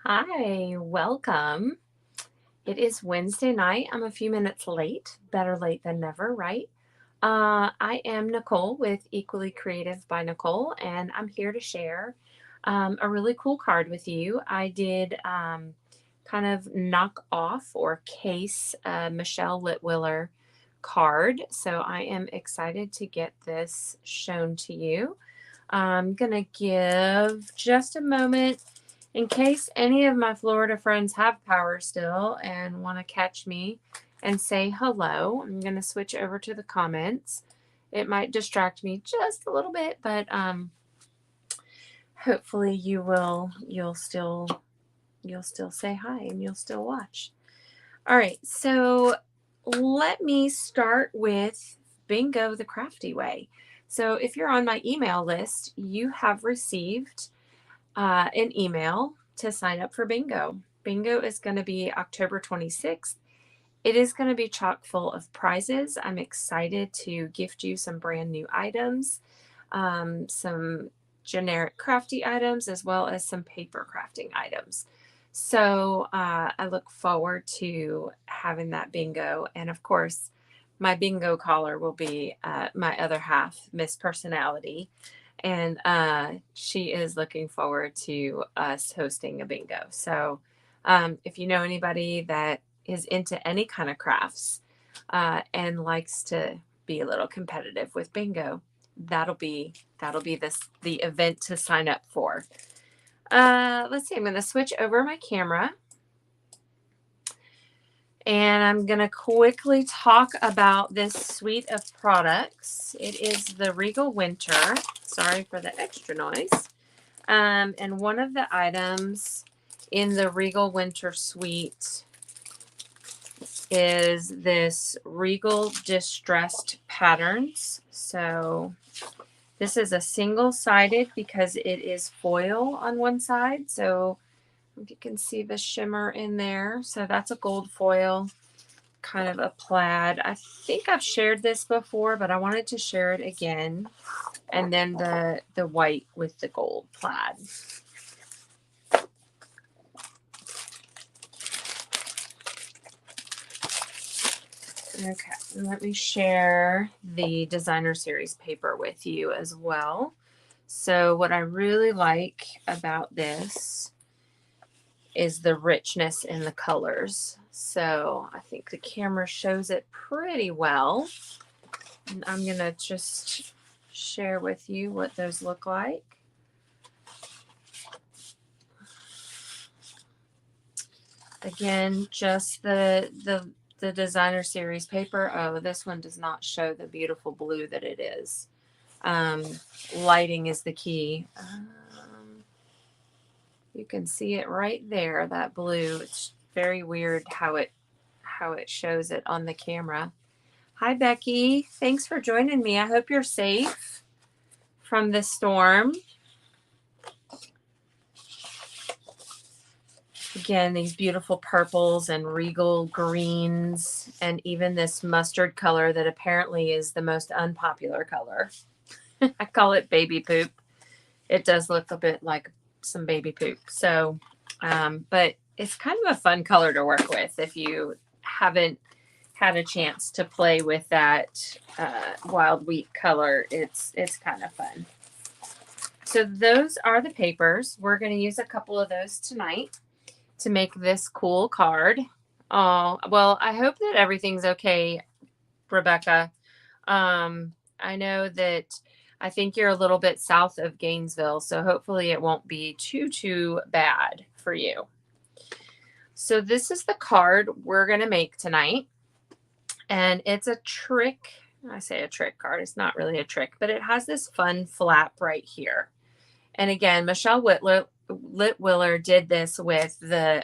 Hi, welcome. It is Wednesday night. I'm a few minutes late. Better late than never, right? I am Nicole with Equally Creative by Nicole, and I'm here to share a really cool card with you. I did kind of knock off or case Michelle Litwiller card, so I am excited to get this shown to you. I'm going to give just a moment in case any of my Florida friends have power still and want to catch me and say hello. I'm going to switch over to the comments. It might distract me just a little bit, but hopefully you'll still say hi and you'll still watch. All right, so let me start with Bingo the Crafty Way. So if you're on my email list, you have received an email to sign up for Bingo. Bingo is going to be October 26th. It is going to be chock full of prizes. I'm excited to gift you some brand new items, some generic crafty items, as well as some paper crafting items. So I look forward to having that bingo. And of course, my bingo caller will be my other half, Miss Personality. And she is looking forward to us hosting a bingo. So if you know anybody that is into any kind of crafts and likes to be a little competitive with bingo, that'll be the event to sign up for. Let's see, I'm going to switch over my camera and I'm going to quickly talk about this suite of products. It is the Regal Winter. Sorry for the extra noise. And one of the items in the Regal Winter Suite is this Regal Distressed Patterns. So this is a single-sided because it is foil on one side. So if you can see the shimmer in there. So that's a gold foil, kind of a plaid. I think I've shared this before, but I wanted to share it again. And then the white with the gold plaid. Okay, let me share the designer series paper with you as well. So what I really like about this is the richness in the colors. So I think the camera shows it pretty well. And I'm going to just share with you what those look like. Again, just the designer series paper. Oh, this one does not show the beautiful blue that it is. Lighting is the key. You can see it right there, that blue. It's very weird how it shows it on the camera. Hi, Becky. Thanks for joining me. I hope you're safe from the storm. Again, these beautiful purples and regal greens, and even this mustard color that apparently is the most unpopular color. I call it baby poop. It does look a bit like some baby poop. So, but it's kind of a fun color to work with if you haven't had a chance to play with that wild wheat color. It's kind of fun. So those are the papers. We're going to use a couple of those tonight to make this cool card. Oh, well, I hope that everything's okay, Rebecca. I know that I think you're a little bit south of Gainesville, so hopefully it won't be too bad for you. So this is the card we're going to make tonight. And it's a trick. I say a trick card. It's not really a trick, but it has this fun flap right here. And again, Michelle Litwiller did this with the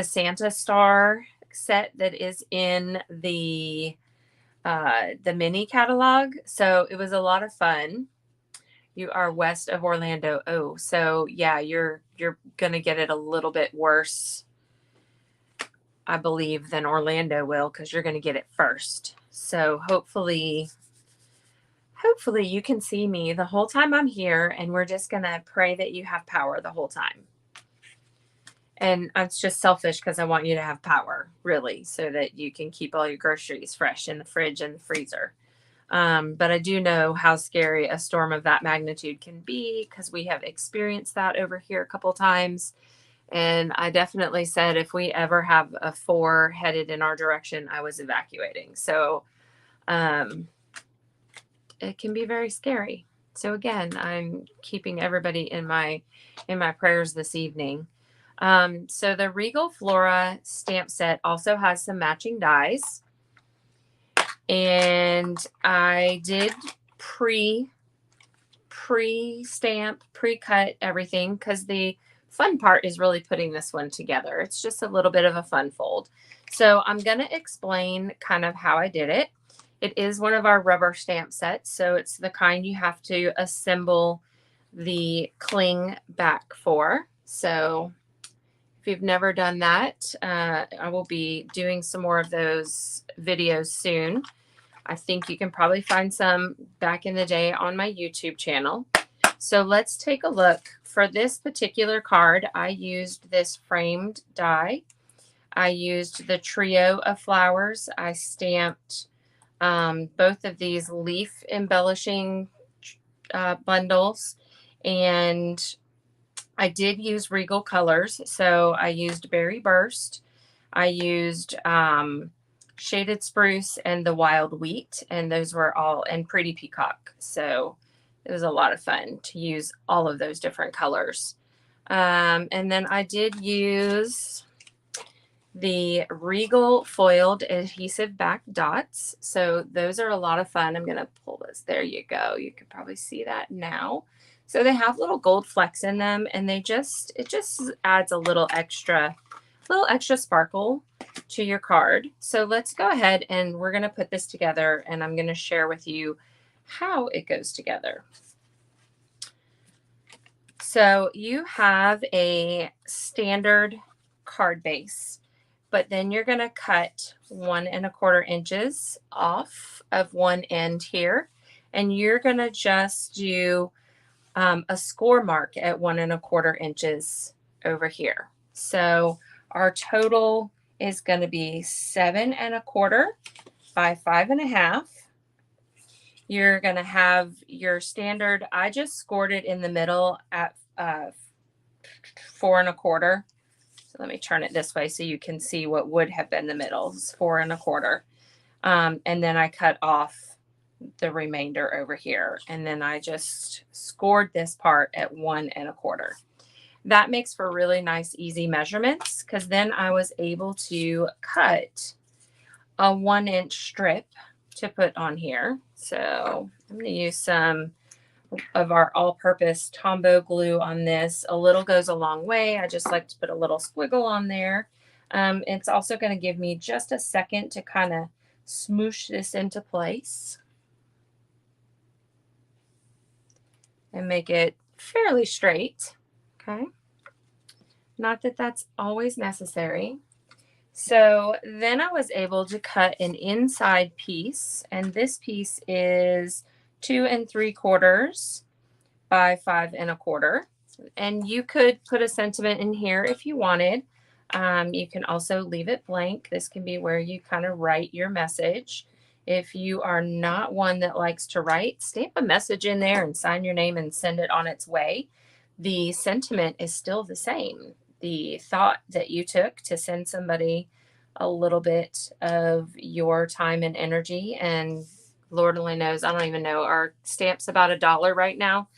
Santa Star set that is in the mini catalog. So it was a lot of fun. You are west of Orlando. Oh, so yeah, you're gonna get it a little bit worse, I believe, than Orlando will, because you're gonna get it first. So hopefully you can see me the whole time I'm here, and we're just gonna pray that you have power the whole time. And it's just selfish because I want you to have power, really, so that you can keep all your groceries fresh in the fridge and the freezer. But I do know how scary a storm of that magnitude can be because we have experienced that over here a couple times. And I definitely said if we ever have a 4 headed in our direction, I was evacuating. So um, it can be very scary. So again, I'm keeping everybody in my prayers this evening. So the Regal Flora stamp set also has some matching dies. And I did pre-stamp, pre-cut everything because the fun part is really putting this one together. It's just a little bit of a fun fold. So I'm going to explain kind of how I did it. It is one of our rubber stamp sets. So it's the kind you have to assemble the cling back for. So if you've never done that, I will be doing some more of those videos soon. I think you can probably find some back in the day on my YouTube channel. So let's take a look. For this particular card, I used this framed die. I used the trio of flowers. I stamped both of these leaf embellishing bundles, and I did use Regal colors. So I used Berry Burst. I used Shaded Spruce and the Wild Wheat, and those were all, and Pretty Peacock. So it was a lot of fun to use all of those different colors. And then I did use the Regal foiled adhesive back dots. So those are a lot of fun. I'm going to pull this. There you go. You can probably see that now. So they have little gold flecks in them, and it just adds a little extra sparkle to your card. So let's go ahead and we're going to put this together, and I'm going to share with you how it goes together. So you have a standard card base, but then you're going to cut 1 1/4 inches off of one end here, and you're going to just do a score mark at 1 1/4 inches over here. So our total is going to be 7 1/4 by 5 1/2. You're going to have your standard. I just scored it in the middle at 4 1/4. So let me turn it this way so you can see what would have been the middle. It's 4 1/4. And then I cut off the remainder over here. And then I just scored this part at 1 1/4. That makes for really nice, easy measurements, because then I was able to cut a 1-inch strip to put on here. So I'm going to use some of our all-purpose Tombow glue on this. A little goes a long way. I just like to put a little squiggle on there. It's also going to give me just a second to kind of smoosh this into place and make it fairly straight. Okay. Not that that's always necessary. So then I was able to cut an inside piece, and this piece is 2 3/4 by 5 1/4. And you could put a sentiment in here if you wanted. You can also leave it blank. This can be where you kind of write your message. If you are not one that likes to write, stamp a message in there and sign your name and send it on its way. The sentiment is still the same. The thought that you took to send somebody a little bit of your time and energy, and Lord only knows, I don't even know, our stamp's about $1 right now.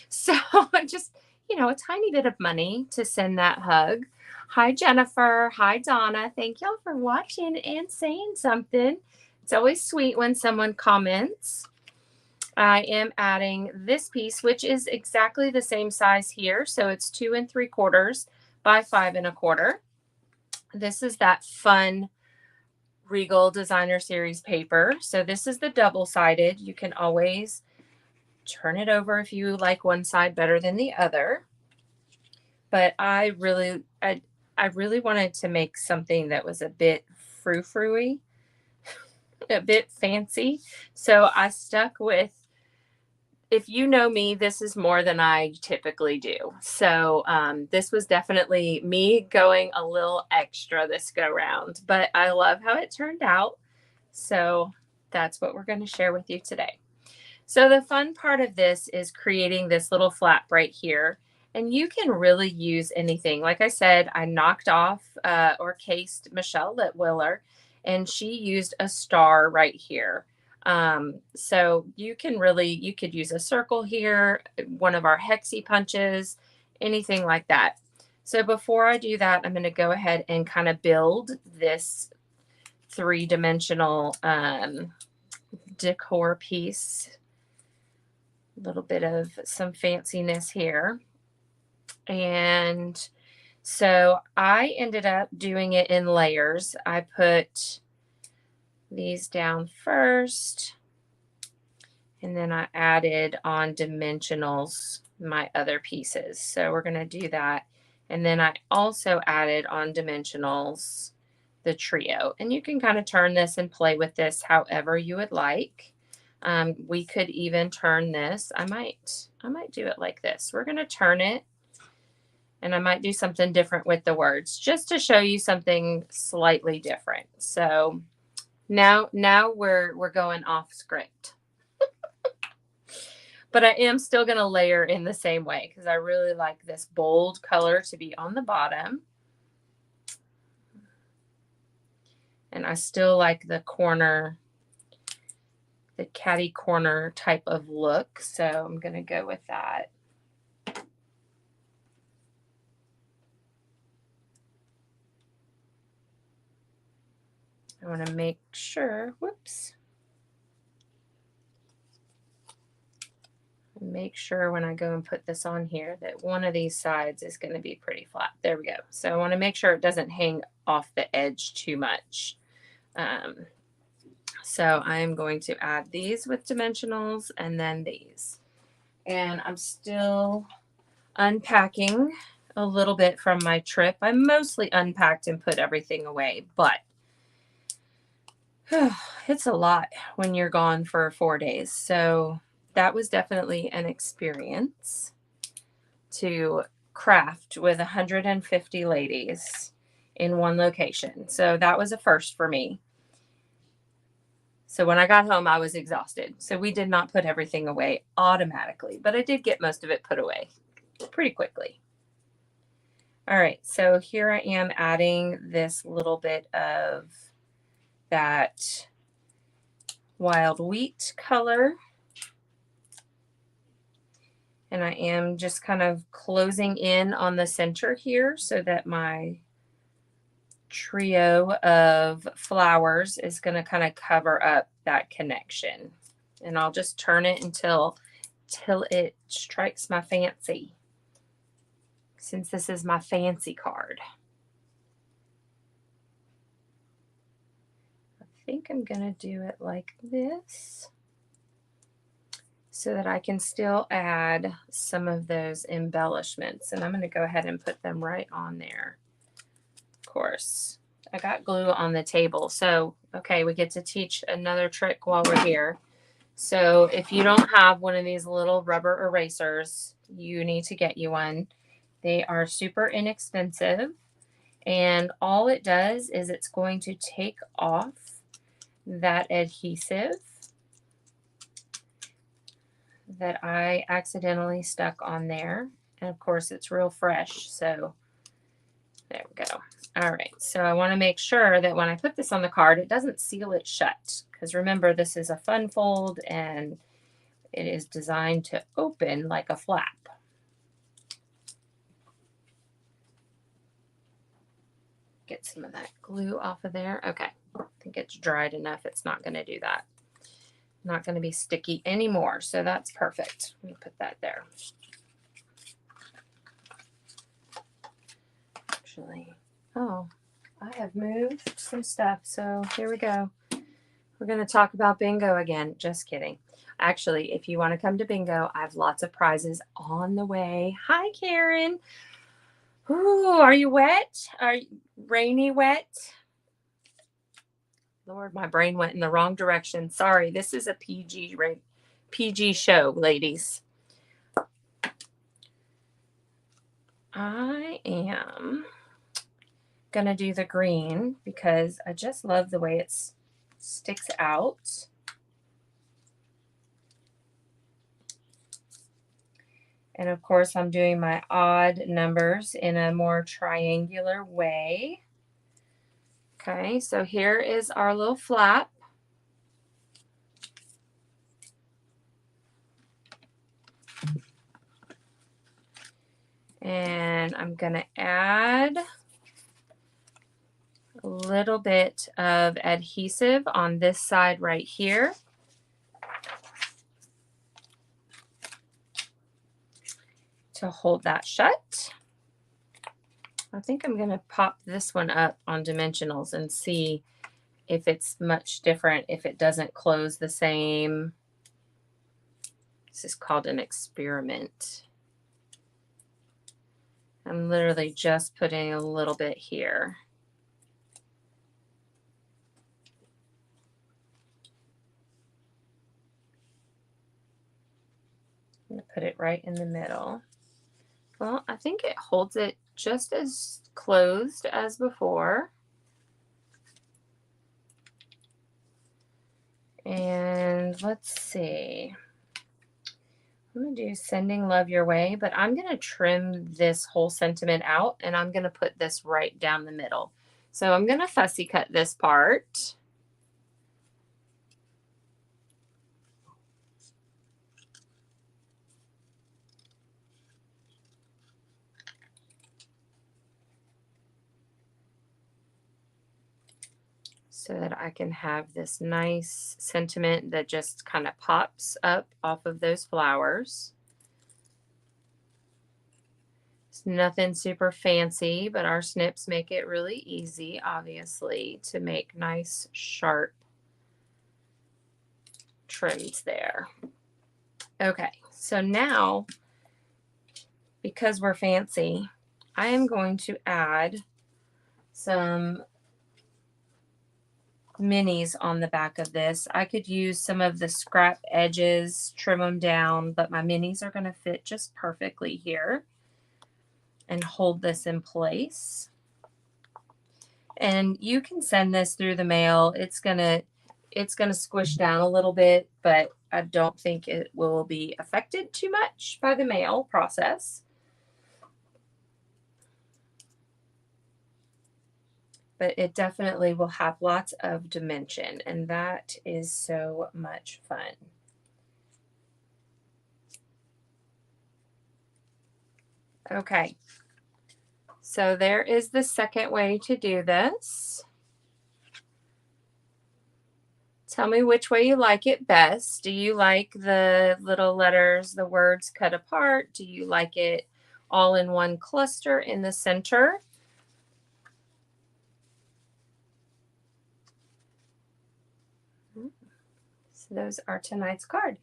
So just, a tiny bit of money to send that hug. Hi, Jennifer. Hi, Donna. Thank y'all for watching and saying something. It's always sweet when someone comments. I am adding this piece, which is exactly the same size here. So it's 2 3/4 by 5 1/4. This is that fun Regal Designer Series paper. So this is the double-sided. You can always turn it over if you like one side better than the other. But I really wanted to make something that was a bit frou-frou-y, a bit fancy. So I stuck with if you know me, this is more than I typically do. So this was definitely me going a little extra this go round, but I love how it turned out. So that's what we're going to share with you today. So the fun part of this is creating this little flap right here. And you can really use anything. Like I said, I knocked off or cased Michelle Litwiller, and she used a star right here. So you could use a circle here, one of our hexie punches, anything like that. So before I do that, I'm going to go ahead and kind of build this three-dimensional decor piece. A little bit of some fanciness here. And so I ended up doing it in layers. I put these down first, and then I added on dimensionals my other pieces. So we're going to do that. And then I also added on dimensionals the trio. And you can kind of turn this and play with this however you would like. We could even turn this. I might do it like this. We're going to turn it, and I might do something different with the words just to show you something slightly different. So now we're going off script. But I am still going to layer in the same way because I really like this bold color to be on the bottom. And I still like the corner, the catty corner type of look. So I'm going to go with that. I want to make sure, make sure when I go and put this on here that one of these sides is going to be pretty flat. There we go. So I want to make sure it doesn't hang off the edge too much. So I'm going to add these with dimensionals and then these. And I'm still unpacking a little bit from my trip. I mostly unpacked and put everything away, but it's a lot when you're gone for 4 days. So that was definitely an experience to craft with 150 ladies in one location. So that was a first for me. So when I got home, I was exhausted. So we did not put everything away automatically, but I did get most of it put away pretty quickly. All right, so here I am adding this little bit of that wild wheat color. And I am just kind of closing in on the center here so that my trio of flowers is going to kind of cover up that connection. And I'll just turn it until it strikes my fancy, since this is my fancy card. I think I'm going to do it like this so that I can still add some of those embellishments. And I'm going to go ahead and put them right on there. Of course, I got glue on the table. So, okay, we get to teach another trick while we're here. So if you don't have one of these little rubber erasers, you need to get you one. They are super inexpensive. And all it does is it's going to take off that adhesive that I accidentally stuck on there. And of course it's real fresh. So there we go. All right. So I want to make sure that when I put this on the card, it doesn't seal it shut. Because remember, this is a fun fold and it is designed to open like a flap. Get some of that glue off of there. Okay. I think it's dried enough. It's not going to do that. Not going to be sticky anymore. So that's perfect. Let me put that there. Actually, oh, I have moved some stuff. So here we go. We're going to talk about bingo again. Just kidding. Actually, if you want to come to bingo, I have lots of prizes on the way. Hi, Karen. Ooh, are you wet? Are you rainy wet? Lord, my brain went in the wrong direction. Sorry, this is a PG show, ladies. I am going to do the green because I just love the way it sticks out. And of course, I'm doing my odd numbers in a more triangular way. Okay, so here is our little flap. And I'm going to add a little bit of adhesive on this side right here. To hold that shut. I think I'm going to pop this one up on dimensionals and see if it's much different, if it doesn't close the same. This is called an experiment. I'm literally just putting a little bit here. I'm going to put it right in the middle. Well, I think it holds it just as closed as before. And let's see. I'm going to do Sending Love Your Way, but I'm going to trim this whole sentiment out, and I'm going to put this right down the middle. So I'm going to fussy cut this part. So that I can have this nice sentiment that just kind of pops up off of those flowers. It's nothing super fancy, but our snips make it really easy, obviously, to make nice, sharp trims there. Okay, so now, because we're fancy, I am going to add some minis on the back of this. I could use some of the scrap edges, trim them down, but my minis are going to fit just perfectly here and hold this in place. And you can send this through the mail. It's gonna squish down a little bit, but I don't think it will be affected too much by the mail process. But it definitely will have lots of dimension, and that is so much fun. Okay, so there is the second way to do this. Tell me which way you like it best. Do you like the little letters, the words cut apart? Do you like it all in one cluster in the center? So those are tonight's card.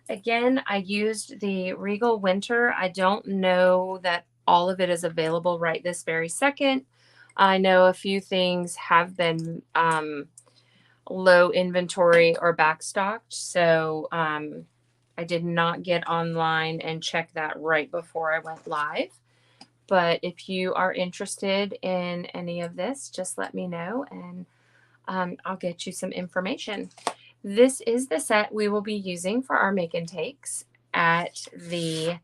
Again, I used the Regal Winter. I don't know that all of it is available right this very second. I know a few things have been low inventory or backstocked, so I did not get online and check that right before I went live. But if you are interested in any of this, just let me know, and I'll get you some information. This is the set we will be using for our make and takes at the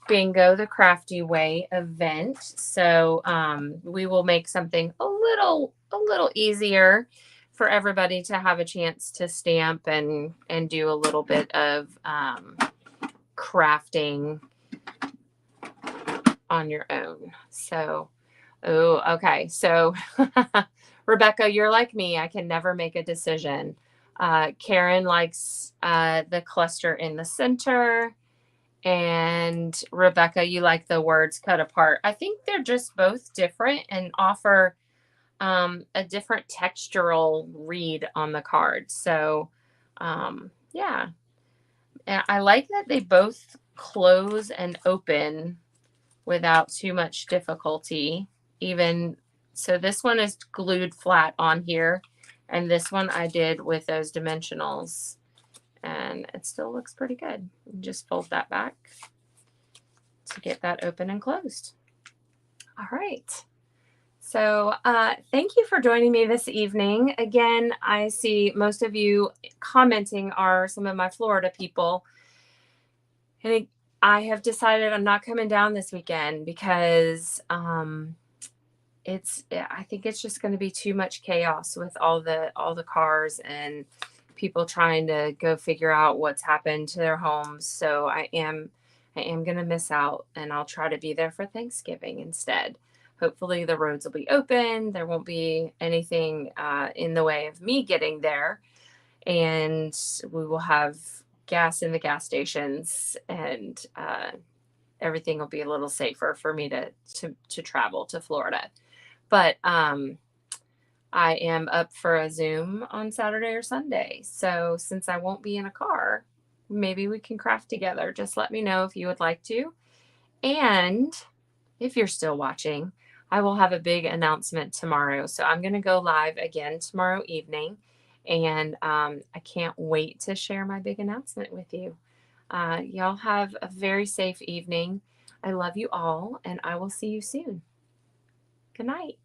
Bingo the Crafty Way event. So we will make something a little easier for everybody to have a chance to stamp and do a little bit of crafting on your own. So, oh, okay. So Rebecca, you're like me. I can never make a decision. Karen likes the cluster in the center. And Rebecca, you like the words cut apart. I think they're just both different and offer a different textural read on the card. So, yeah. And I like that they both close and open without too much difficulty. Even so, this one is glued flat on here, and this one I did with those dimensionals. and it still looks pretty good. Just fold that back to get that open and closed. All right. So thank you for joining me this evening. Again, I see most of you commenting are some of my Florida people. And I have decided I'm not coming down this weekend because I think it's just going to be too much chaos with all the cars and people trying to go figure out what's happened to their homes. So I am going to miss out, and I'll try to be there for Thanksgiving instead. Hopefully the roads will be open. There won't be anything in the way of me getting there, and we will have gas in the gas stations, and everything will be a little safer for me to travel to Florida. But I am up for a Zoom on Saturday or Sunday. So since I won't be in a car, maybe we can craft together. Just let me know if you would like to. And if you're still watching, I will have a big announcement tomorrow. So I'm going to go live again tomorrow evening. And I can't wait to share my big announcement with you. Y'all have a very safe evening. I love you all, and I will see you soon. Good night.